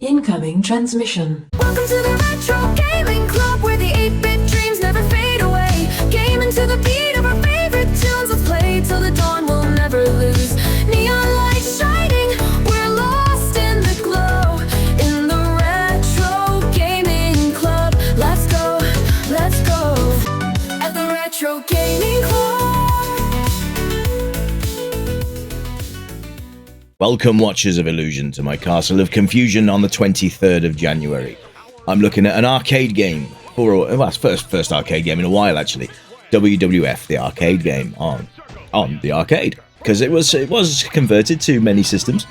Incoming transmission. Welcome to the Retro Gaming Club, where the 8-bit dreams never fade away. Gaming to the beat of our favorite tunes. Let's play till the dawn, we'll never lose. Neon lights shining, we're lost in the glow. In the Retro Gaming Club, let's go, let's go. At the Retro Gaming Club. Welcome, watchers of Illusion, to my Castle of Confusion on the 23rd of January. I'm looking at an arcade game, well, it's first arcade game in a while, actually. WWF, the arcade game, on the arcade. Because it was converted to many systems,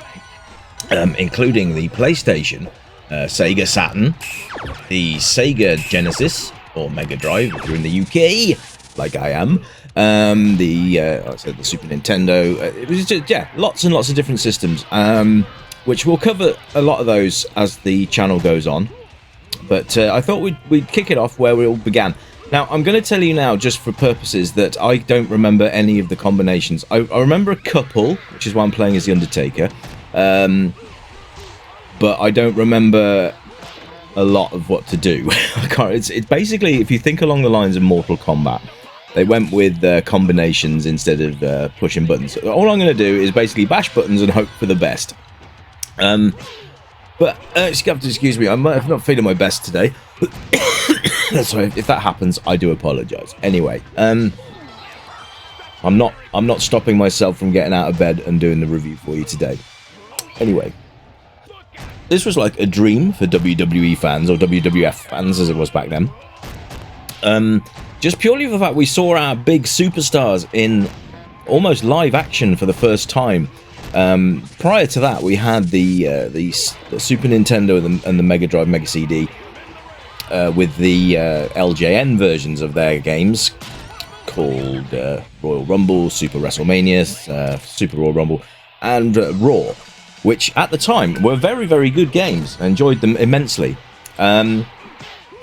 including the PlayStation, Sega Saturn, the Sega Genesis, or Mega Drive if you're in the UK, like I am, like I said, the Super Nintendo. It was just, lots and lots of different systems, which we'll cover a lot of those as the channel goes on. But I thought we'd kick it off where we all began. Now, I'm going to tell you now, just for purposes, that I don't remember any of the combinations. I remember a couple, which is why I'm playing as the Undertaker, but I don't remember a lot of what to do. It's basically, if you think along the lines of Mortal Kombat, they went with combinations instead of pushing buttons. All I'm going to do is basically bash buttons and hope for the best. But you have to excuse me, I'm not feeling my best today. So if that happens, I do apologise. Anyway, I'm not stopping myself from getting out of bed and doing the review for you today. Anyway, this was like a dream for WWE fans, or WWF fans as it was back then. Just purely for the fact we saw our big superstars in almost live action for the first time. Prior to that, we had the Super Nintendo and the Mega Drive, Mega CD, with the LJN versions of their games called Royal Rumble, Super WrestleMania, Super Royal Rumble, and Raw, which at the time were very, very good games. I enjoyed them immensely. But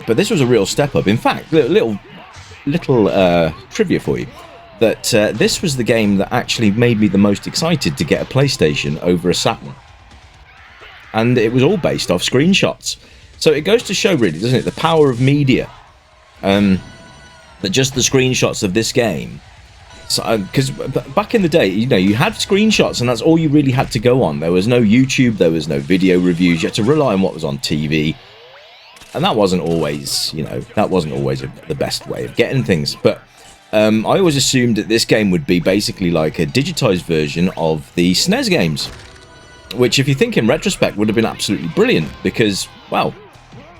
this was a real step up. In fact, little trivia for you, that this was the game that actually made me the most excited to get a PlayStation over a Saturn. And it was all based off screenshots. So it goes to show, really, doesn't it, the power of media. That just the screenshots of this game. Because back in the day, you had screenshots and that's all you really had to go on. There was no YouTube, there was no video reviews. You had to rely on what was on TV. And that wasn't always, the best way of getting things. But I always assumed that this game would be basically like a digitized version of the SNES games, which, if you think in retrospect, would have been absolutely brilliant because, well,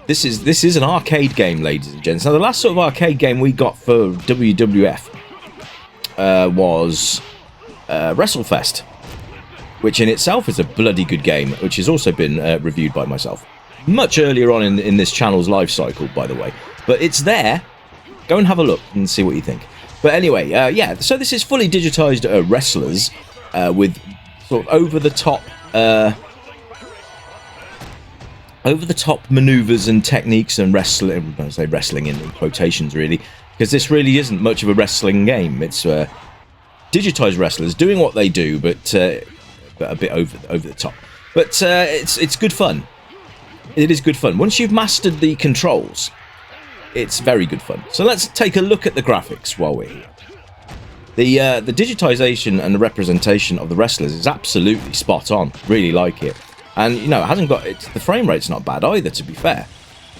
this is an arcade game, ladies and gents. Now, the last sort of arcade game we got for WWF was WrestleFest, which in itself is a bloody good game, which has also been reviewed by myself. Much earlier on in this channel's life cycle, by the way. But it's there. Go and have a look and see what you think. But anyway, so this is fully digitized wrestlers with sort of over-the-top maneuvers and techniques and wrestling. I say wrestling in quotations, really, because this really isn't much of a wrestling game. It's digitized wrestlers doing what they do, but a bit over the top. But it's good fun. It is good fun. Once you've mastered the controls, it's very good fun. So let's take a look at the graphics while we're here. The digitization and the representation of the wrestlers is absolutely spot on. Really like it. And, it hasn't got... the frame rate's not bad either, to be fair.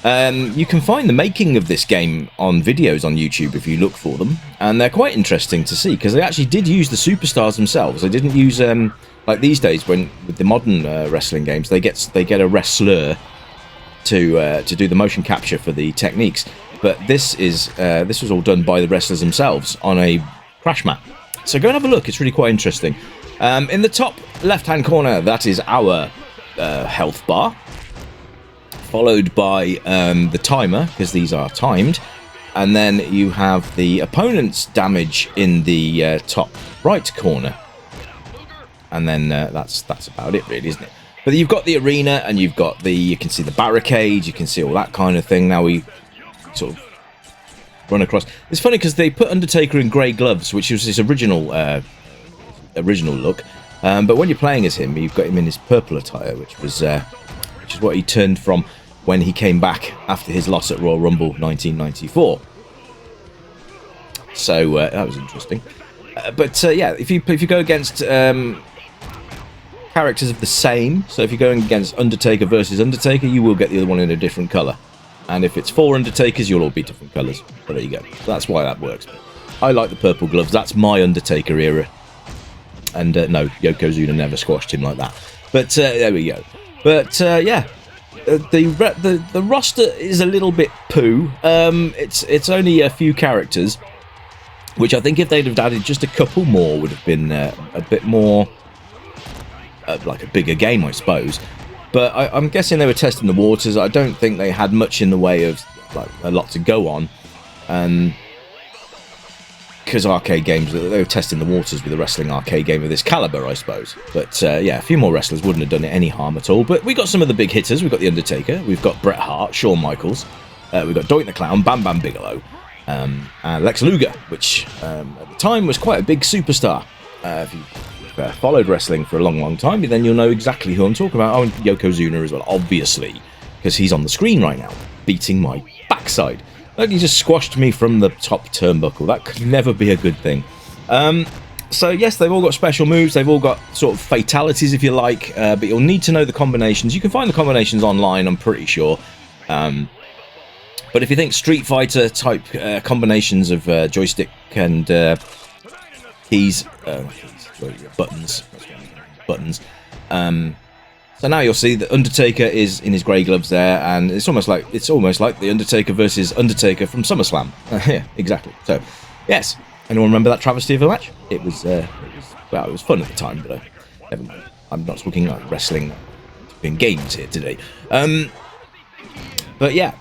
You can find the making of this game on videos on YouTube if you look for them. And they're quite interesting to see, because they actually did use the superstars themselves. They didn't use... like these days, when with the modern wrestling games, they get a wrestler to do the motion capture for the techniques, but this was all done by the wrestlers themselves on a crash mat. So go and have a look; it's really quite interesting. In the top left-hand corner, that is our health bar, followed by the timer, because these are timed, and then you have the opponent's damage in the top right corner, and then that's about it, really, isn't it? But you've got the arena, and you can see the barricade, you can see all that kind of thing. Now we sort of run across. It's funny because they put Undertaker in grey gloves, which was his original look. But when you're playing as him, you've got him in his purple attire, which was which is what he turned from when he came back after his loss at Royal Rumble 1994. So that was interesting. But yeah, if you go against characters of the same, so if you're going against Undertaker versus Undertaker, you will get the other one in a different colour. And if it's 4 Undertakers, you'll all be different colours. So there you go. So that's why that works. I like the purple gloves. That's my Undertaker era. And no, Yokozuna never squashed him like that. But there we go. But yeah, the roster is a little bit poo. It's only a few characters, which I think if they'd have added just a couple more would have been a bit more like a bigger game, I suppose. But I'm guessing they were testing the waters. I don't think they had much in the way of like a lot to go on, because arcade games, they were testing the waters with a wrestling arcade game of this caliber, I suppose. But yeah, a few more wrestlers wouldn't have done it any harm at all. But we got some of the big hitters. We've got the Undertaker, we've got Bret Hart, Shawn Michaels, we've got Doink the Clown, Bam Bigelow, and Lex Luger, which at the time was quite a big superstar. If you followed wrestling for a long time, then you'll know exactly who I'm talking about. Oh, and Yokozuna as well, obviously, because he's on the screen right now, beating my backside. Like, he just squashed me from the top turnbuckle. That could never be a good thing. So yes, they've all got special moves. They've all got sort of fatalities, if you like, but you'll need to know the combinations. You can find the combinations online, I'm pretty sure. But if you think Street Fighter type combinations of joystick and keys, buttons. So now you'll see that Undertaker is in his grey gloves there, and it's almost like the Undertaker versus Undertaker from SummerSlam. Yeah, exactly. So yes, anyone remember that travesty of a match? It was fun at the time, but never mind. I'm not talking like wrestling in games here today. But yeah.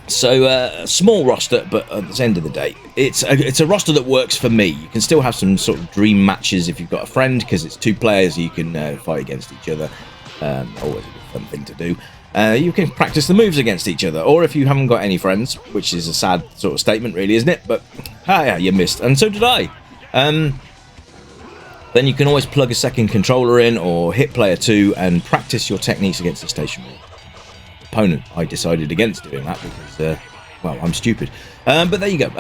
So small roster, but at the end of the day, it's a roster that works for me. You can still have some sort of dream matches if you've got a friend, because it's 2 players. You can fight against each other. Always a fun thing to do. You can practice the moves against each other, or if you haven't got any friends, which is a sad sort of statement, really, isn't it? But yeah, you missed, and so did I. Then you can always plug a second controller in, or hit player 2, and practice your techniques against the stationary opponent. I decided against doing that because, well, I'm stupid. But there you go.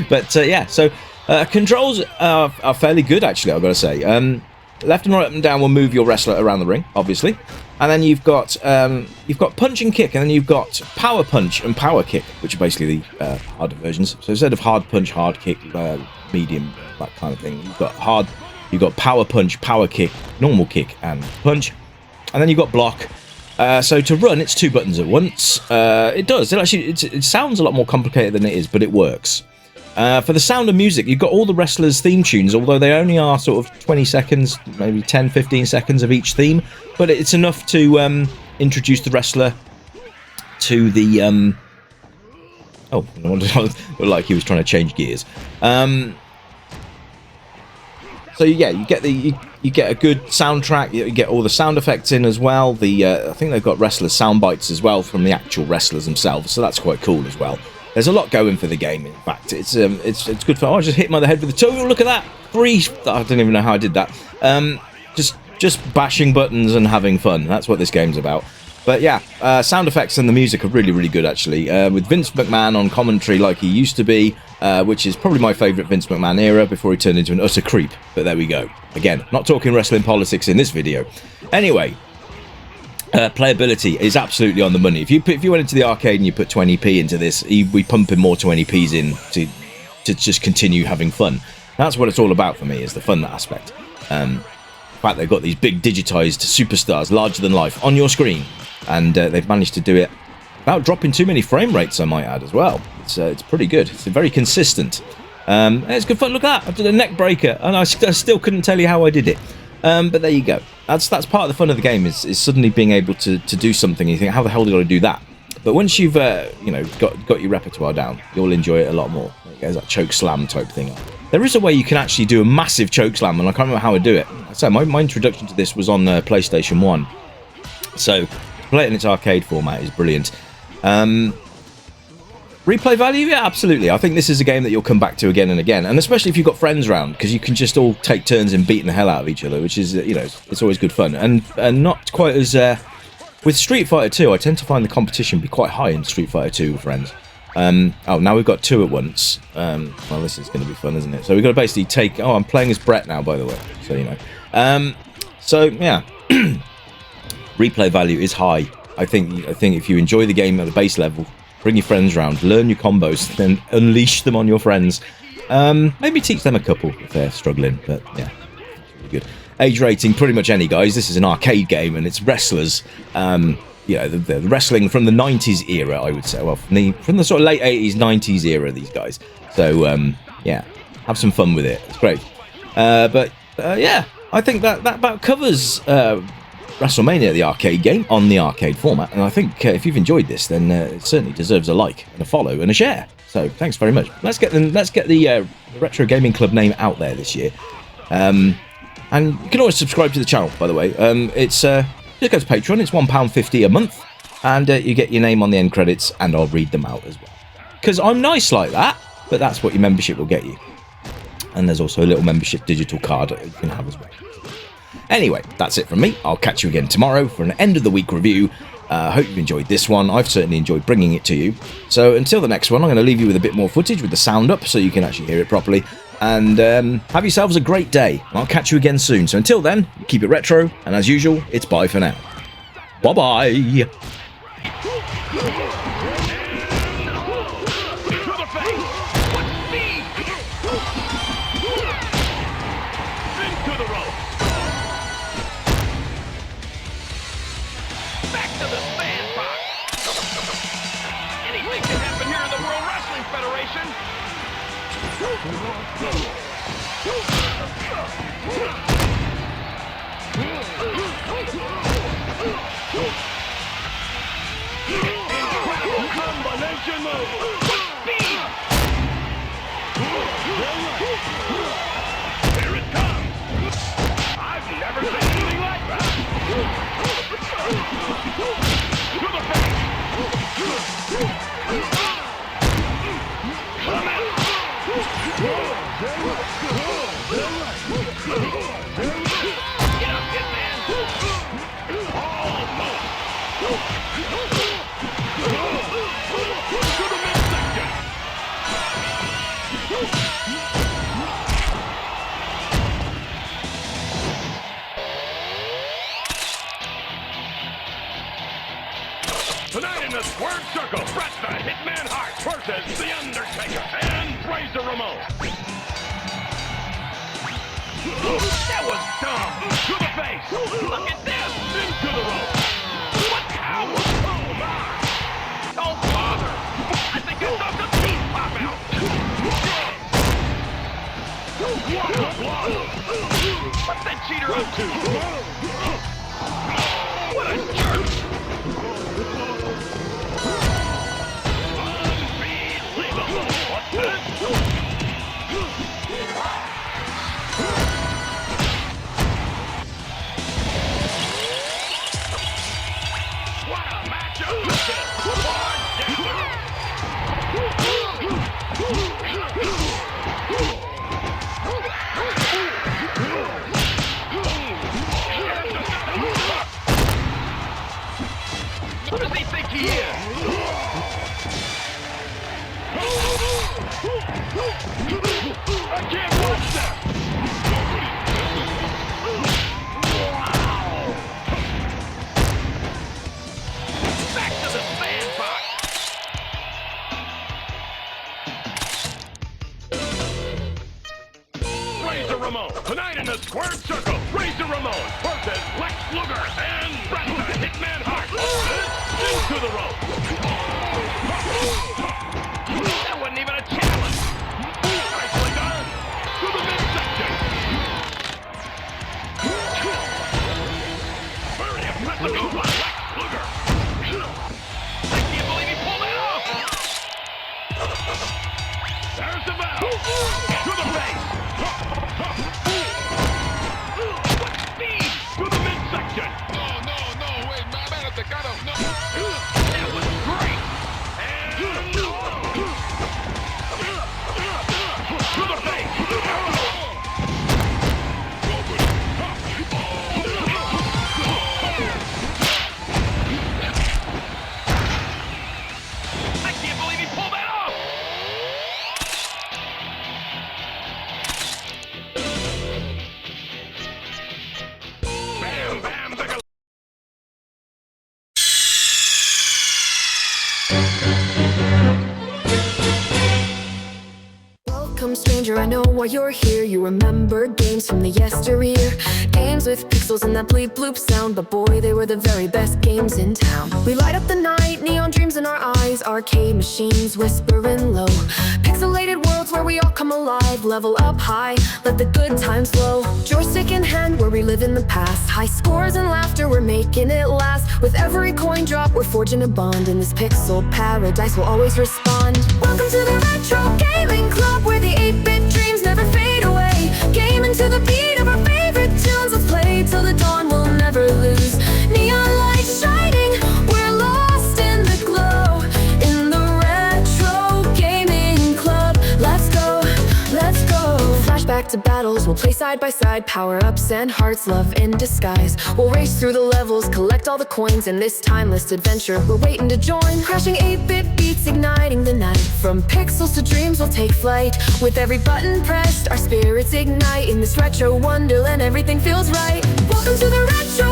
But yeah, so controls are fairly good, actually, I've got to say. Left and right, up and down will move your wrestler around the ring, obviously. And then you've got punch and kick, and then you've got power punch and power kick, which are basically the harder versions. So instead of hard punch, hard kick, medium, that kind of thing, you've got power punch, power kick, normal kick, and punch. And then you've got block. So to run, it's 2 buttons at once. It does. It sounds a lot more complicated than it is, but it works. For the sound of music, you've got all the wrestlers' theme tunes, although they only are sort of 20 seconds, maybe 10, 15 seconds of each theme. But it's enough to introduce the wrestler to the... Oh, like he was trying to change gears. So yeah, you get a good soundtrack. You get all the sound effects in as well. I think they've got wrestlers' sound bites as well from the actual wrestlers themselves, so that's quite cool as well. There's a lot going for the game. In fact, it's good fun. Oh, I just hit him on the head with the toe. Look at that! 3. I don't even know how I did that. Just bashing buttons and having fun. That's what this game's about. But yeah, sound effects and the music are really, really good, actually. With Vince McMahon on commentary like he used to be, which is probably my favourite Vince McMahon era before he turned into an utter creep. But there we go. Again, not talking wrestling politics in this video. Anyway, playability is absolutely on the money. If you went into the arcade and you put 20p into this, we pump in more 20p's in to just continue having fun. That's what it's all about for me, is the fun aspect. In fact, they've got these big digitized superstars, larger than life, on your screen, and they've managed to do it without dropping too many frame rates, I might add, as well. It's pretty good. It's very consistent. It's good fun. Look at that! I did a neck breaker, and I still couldn't tell you how I did it. But there you go. That's part of the fun of the game, is suddenly being able to do something. And you think, how the hell did I do that? But once you've got your repertoire down, you'll enjoy it a lot more. There's that choke slam type thing. There is a way you can actually do a massive choke slam, and I can't remember how to do it. So my introduction to this was on PlayStation 1. So to play it in its arcade format is brilliant. Replay value? Yeah, absolutely. I think this is a game that you'll come back to again and again, and especially if you've got friends around, because you can just all take turns in beating the hell out of each other, which is, you know, it's always good fun. And not quite as... with Street Fighter 2, I tend to find the competition be quite high in Street Fighter 2 with friends. Oh, now we've got two at once. Well, this is going to be fun, isn't it? So we've got to basically take... Oh, I'm playing as Bret now, by the way, so you know. So, yeah. Replay value is high. I think if you enjoy the game at the base level, bring your friends around, learn your combos, then unleash them on your friends. Maybe teach them a couple if they're struggling, but yeah, really good. Age rating, pretty much any, guys. This is an arcade game, and it's wrestlers. You know, the wrestling from the 90s era, I would say. Well, from the sort of late 80s, 90s era, these guys. So, yeah, have some fun with it. It's great. But, yeah, I think that about covers WrestleMania, the arcade game, on the arcade format. And I think if you've enjoyed this, then it certainly deserves a like and a follow and a share. So, thanks very much. Let's get the Retro Gaming Club name out there this year. And you can always subscribe to the channel, by the way. Just go to Patreon. It's £1.50 a month, and you get your name on the end credits, and I'll read them out as well. Because I'm nice like that, but that's what your membership will get you. And there's also a little membership digital card that you can have as well. Anyway, that's it from me. I'll catch you again tomorrow for an end of the week review. Hope you've enjoyed this one. I've certainly enjoyed bringing it to you. So until the next one, I'm going to leave you with a bit more footage with the sound up so you can actually hear it properly. And have yourselves a great day. I'll catch you again soon. So until then, keep it retro. And as usual, it's bye for now. Bye-bye. Tonight in the squared circle, Bret the Hitman Hart versus the Undertaker and Ramon. That was dumb. To the face. Look at this. Into the rope. What power? Oh my. Don't bother. I think I saw some teeth pop out. What's that cheater up to? What a jerk. What does he think he is? I can't watch that! Wow! Back to the sandbox! Ramon. Tonight in the squared circle, Ramon versus Lex Luger and Bret the Hitman Hart. Into the rope. That wasn't even a challenge. Nicely done. To the midsection. Very impressive move by Lex Luger. I can't believe he pulled that off. There's the bell. To the face. What speed? To the midsection. No, wait, man, I got no. That was great. And Welcome stranger, I know why you're here. You remember games from the yesteryear, games with pixels and that bleep bloop sound, but boy, they were the very best games in town. We light up the night, neon dreams in our eyes, arcade machines whispering low, pixelated worlds where we all come alive, level up high, let the good times flow. Joystick in hand where we live in the past, high scores and laughter, we're making it last. With every coin drop, we're forging a bond, in this pixel paradise we'll always respond. Welcome to the Retro Gaming Club, where the 8-bit dreams never fade away. Gaming to the beat of our favorite tunes, let's play till the dawn, we'll never lose. Neon lights shining, we're lost in the glow, in the Retro Gaming Club. Let's go, let's go. Flashback to battles, we'll play side by side, power-ups and hearts, love in disguise. We'll race through the levels, collect all the coins, in this timeless adventure we're waiting to join. Crashing 8-bit beats, igniting the night, from pixels to dreams we'll take flight. With every button pressed, our spirits ignite, in this retro wonderland everything feels right. Welcome to the Retro